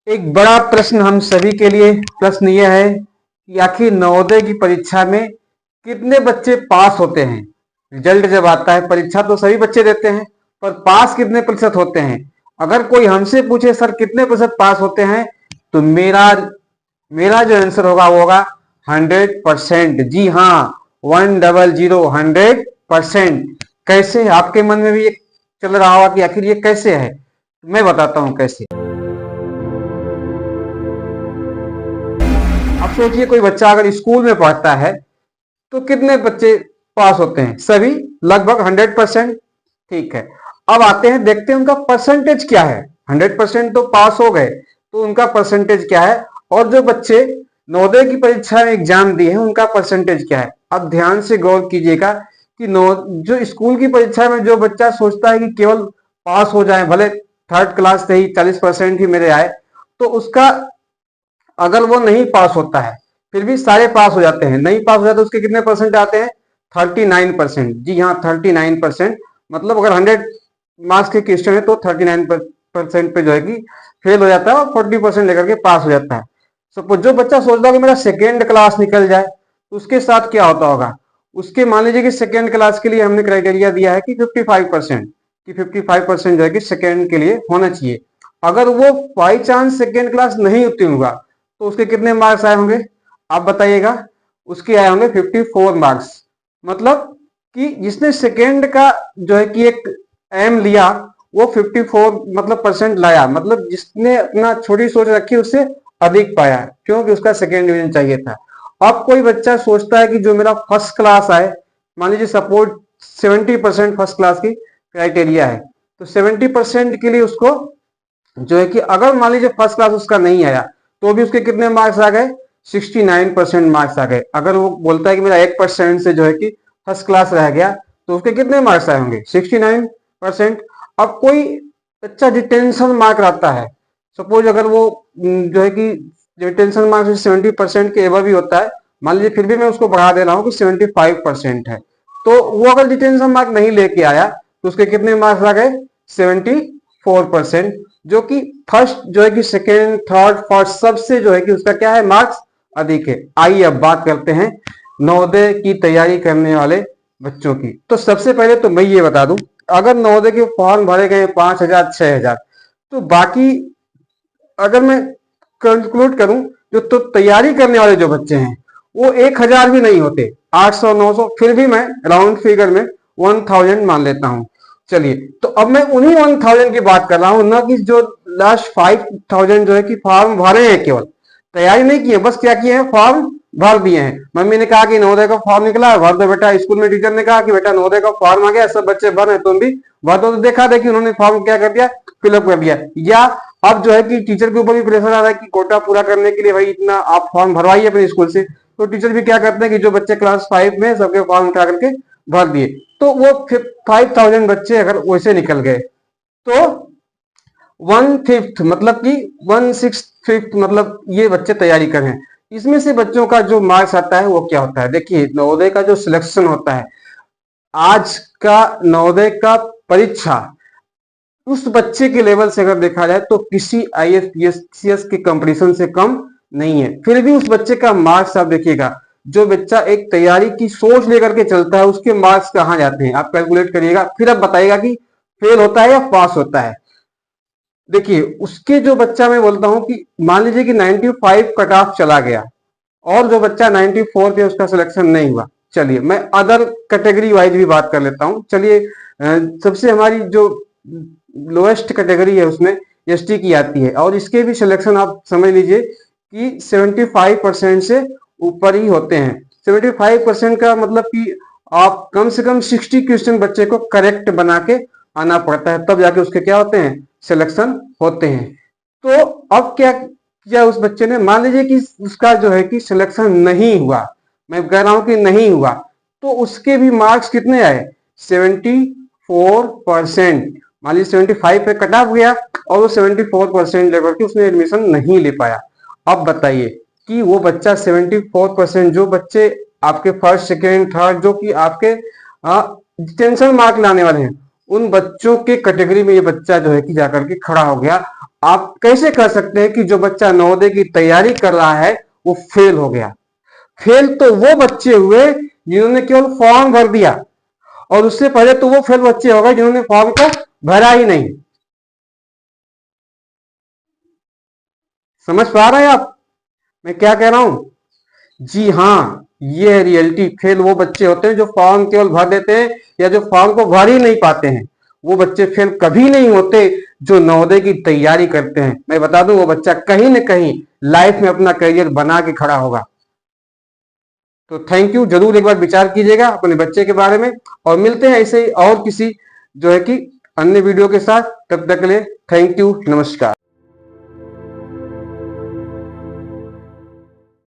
एक बड़ा प्रश्न हम सभी के लिए प्रश्न यह है कि आखिर नवोदय की परीक्षा में कितने बच्चे पास होते हैं। रिजल्ट जब आता है, परीक्षा तो सभी बच्चे देते हैं, पर पास कितने प्रतिशत होते हैं। अगर कोई हमसे पूछे सर कितने प्रतिशत पास होते हैं, तो मेरा मेरा जो आंसर होगा वो होगा 100%। जी हाँ, 100%। कैसे, आपके मन में भी एक चल रहा होगा कि आखिर ये कैसे है। मैं बताता हूं कैसे। अब सोचिए, कोई बच्चा अगर स्कूल में पढ़ता है तो कितने बच्चे पास होते हैं, सभी लगभग 100%। ठीक है, अब आते हैं, देखते हैं उनका परसेंटेज क्या है। 100% तो पास हो गए, तो उनका परसेंटेज क्या है। और जो बच्चे नवोदय की परीक्षा में एग्जाम दिए हैं उनका परसेंटेज क्या है। अब ध्यान से गौर कीजिएगा कि जो स्कूल की परीक्षा में जो बच्चा सोचता है कि केवल पास हो जाए, भले थर्ड क्लास से ही 40% ही मेरे आए, तो उसका अगर वो नहीं पास होता है, फिर भी सारे पास हो जाते हैं, नहीं पास हो जाते उसके कितने परसेंट आते हैं, 39%। जी हाँ, 39%। मतलब अगर 100 मार्क्स के क्वेश्चन है तो 39% पे जो है कि फेल हो जाता है और 40% लेकर के पास हो जाता है। सपोज जो बच्चा सोचता है कि मेरा सेकेंड क्लास निकल जाए, तो उसके साथ क्या होता होगा। उसके मान लीजिए कि सेकेंड क्लास के लिए हमने क्राइटेरिया दिया है कि 55%, कि 55% जो है कि सेकेंड के लिए होना चाहिए। अगर वो बाई चांस सेकेंड क्लास नहीं उत्तीर्ण हुआ, तो उसके कितने मार्क्स आए होंगे, आप बताइएगा। उसके आए होंगे 54 मार्क्स। मतलब कि जिसने सेकेंड का जो है कि एक एम लिया, वो 54 मतलब परसेंट लाया, मतलब जिसने अपना छोटी सोच रखी उससे अधिक पाया, क्योंकि उसका सेकेंड डिवीजन चाहिए था। अब कोई बच्चा सोचता है कि जो मेरा फर्स्ट क्लास आए, मान लीजिए सपोज 70% फर्स्ट क्लास की क्राइटेरिया है, तो 70% के लिए उसको जो है कि अगर मान लीजिए फर्स्ट क्लास उसका नहीं आया, तो भी उसके कितने मार्क्स आ गए, 69% मार्क्स आ गए। अगर वो बोलता है कि मेरा 1% से जो है कि फर्स्ट क्लास रह गया, तो उसके कितने मार्क्स आए होंगे, 69%। अब कोई बच्चा डिटेंशन मार्क रहता है, सपोज अगर वो जो है कि डिटेंशन मार्क 70% के एवं भी होता है, मान लीजिए, फिर भी मैं उसको बढ़ा दे रहा हूँ कि 75% है, तो वो अगर डिटेंशन मार्क नहीं लेके आया, तो उसके कितने मार्क्स आ गए, 74%। जो कि फर्स्ट जो है कि सेकेंड थर्ड फर्स्ट सबसे जो है कि उसका क्या है, मार्क्स अधिक है। आइए अब बात करते हैं नवोदय की तैयारी करने वाले बच्चों की। तो सबसे पहले तो मैं ये बता दूं, अगर नवोदय के फॉर्म भरे गए 5,000 6,000, तो बाकी अगर मैं कंक्लूड करूं, जो तो तैयारी करने वाले जो बच्चे हैं वो 1,000 भी नहीं होते, 800 900, फिर भी मैं राउंड फिगर में 1,000 मान लेता हूं। चलिए, तो अब मैं उन्हीं 1,000 की बात कर रहा हूं, ना कि जो लास्ट 5,000 जो है कि फॉर्म भरे हैं, केवल तैयारी नहीं की है, बस क्या किए हैं, फॉर्म भर दिए हैं। मम्मी ने कहा कि नवोदय का फॉर्म निकला है, भर दो बेटा। स्कूल में टीचर ने कहा कि बेटा नवोदय का फॉर्म आ गया, सब बच्चे भर रहे, तुम भी भर दो। तो देखा देखी उन्होंने फॉर्म क्या कर दिया, फिलअप कर दिया। या अब जो है कि टीचर के ऊपर भी प्रेशर आ रहा है कि कोटा पूरा करने के लिए भाई इतना आप फॉर्म भरवाइए अपने स्कूल से, तो टीचर भी क्या करते हैं कि जो बच्चे क्लास 5 में सबके फॉर्म उठा करके भर दिए, तो वो 5,000 बच्चे अगर वैसे निकल गए, तो 1/5 मतलब कि 1/6 मतलब ये बच्चे तैयारी करें। इसमें से बच्चों का जो मार्क्स आता है वो क्या होता है, देखिए नवोदय का जो सिलेक्शन होता है, आज का नवोदय का परीक्षा उस बच्चे के लेवल से अगर देखा जाए तो किसी IAS के कंपटीशन से कम नहीं है। फिर भी उस बच्चे का मार्क्स आप देखिएगा, जो बच्चा एक तैयारी की सोच लेकर के चलता है उसके मार्क्स कहाँ जाते हैं, आप कैलकुलेट करिएगा, फिर आप बताइएगा कि फेल होता है या पास होता है। देखिए उसके जो बच्चा, मैं बोलता हूं कि मान लीजिए कि 95 कट ऑफ चला गया और जो बच्चा 94 पे उसका सिलेक्शन नहीं हुआ। चलिए मैं अदर कैटेगरी वाइज भी बात कर लेता हूं। चलिए सबसे हमारी जो लोएस्ट कैटेगरी है उसमें ST की आती है, और इसके भी सिलेक्शन आप समझ लीजिए कि 75% से ऊपर ही होते हैं। 75% का मतलब कि आप कम से कम 60 क्वेश्चन बच्चे को करेक्ट बना के आना पड़ता है, तब जाके उसके क्या होते हैं, सिलेक्शन होते हैं। तो अब क्या किया उस बच्चे ने, मान लीजिए कि उसका जो है कि सिलेक्शन नहीं हुआ, मैं कह रहा हूं कि नहीं हुआ, तो उसके भी मार्क्स कितने आए, 74%। मान लीजिए 75 पे कट ऑफ गया और वो 74% लेकर के उसने एडमिशन नहीं ले पाया। अब बताइए कि वो बच्चा 74%, जो बच्चे आपके फर्स्ट सेकेंड थर्ड जो कि आपके डिटेंशन मार्क लाने वाले हैं, उन बच्चों के कैटेगरी में ये बच्चा जो है कि जाकर के खड़ा हो गया आप कैसे कह सकते हैं कि जो बच्चा नवोदय की तैयारी कर रहा है वो फेल हो गया? फेल तो वो बच्चे हुए जिन्होंने केवल फॉर्म भर दिया, और उससे पहले तो वो फेल बच्चे हो गए जिन्होंने फॉर्म को भरा ही नहीं। समझ पा रहे हैं आप मैं क्या कह रहा हूं? जी हाँ, ये है रियलिटी। फेल वो बच्चे होते हैं जो फॉर्म केवल भर देते हैं या जो फॉर्म को भर ही नहीं पाते हैं। वो बच्चे फेल कभी नहीं होते जो नवोदय की तैयारी करते हैं। मैं बता दूं, वो बच्चा कहीं ना कहीं लाइफ में अपना करियर बना के खड़ा होगा। तो थैंक यू, जरूर एक बार विचार कीजिएगा अपने बच्चे के बारे में, और मिलते हैं ऐसे ही और किसी जो है कि अन्य वीडियो के साथ। तब तक के लिए थैंक यू, नमस्कार।